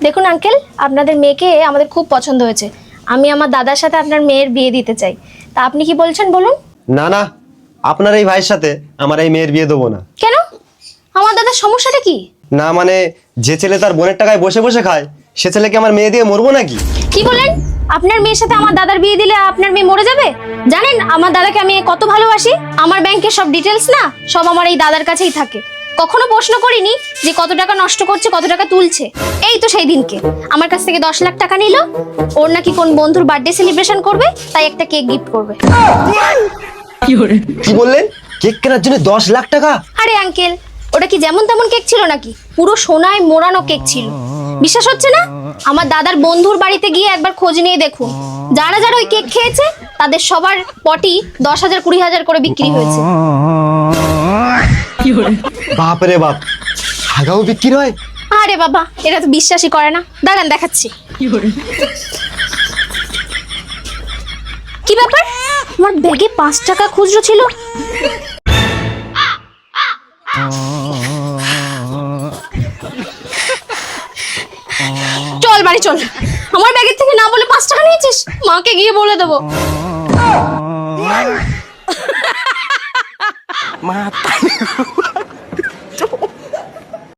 দেখুন আঙ্কেল, আপনাদের মেয়েকে আমাদের খুব পছন্দ হয়েছে। আমি আমার দাদার সাথে আপনার মেয়ের বিয়ে দিতে চাই। তা আপনি কি বলছেন বলুন? না না, আপনার এই ভাইয়ের সাথে আমার এই মেয়ের বিয়ে দেবো না। কেন? আমার দাদার সমস্যাটা কি? না মানে, যে ছেলে তার বোনের টাকায় বসে বসে খায়, সে ছেলেকে আমার মেয়ে দিয়ে মরবো নাকি? কি বলেন? আপনার মেয়ের সাথে আমার দাদার বিয়ে দিলে আপনার মেয়ে মরে যাবে? জানেন আমার দাদাকে আমি কত ভালোবাসি। আমার ব্যাংকের সব ডিটেলস না সব আমার এই দাদার কাছেই থাকে। কখনো প্রশ্ন করিনি যে কত টাকা নষ্ট করছে, কত টাকা তুলছে। এই তো সেই দিনকে আমার কাছ থেকে 10 লাখ টাকা নিল। ওর নাকি কোন বন্ধুর বার্থডে সেলিব্রেশন করবে, তাই একটা কেক গিফট করবে। কি বললেন? কেক কেনার জন্য 10 লাখ টাকা? আরে আঙ্কেল, ওটা কি যেমন তেমন কেক ছিল নাকি? পুরো সোনায় মোড়ানো কেক ছিল। বিশ্বাস হচ্ছে না? আমার দাদার বন্ধুর বাড়িতে গিয়ে একবার খোঁজ নিয়ে দেখুন, যারা যারা ওই কেক খেয়েছে তাদের সবার পটি 10,000 20,000 করে বিক্রি হয়েছে। বাপ রে বাপ, হাগাও বিক্রি হয়? আরে বাবা, এটা তো বিশ্বাসই করে না। দাঁড়ান দেখাচ্ছি। কি ব্যাপার? আমার ব্যাগে 5 টাকা খুচরো ছিল। চল বাড়ি চল। আমার ব্যাগের থেকে না বলে 5 টাকা নিয়েছিস? মাকে গিয়ে বলে দেবো। mata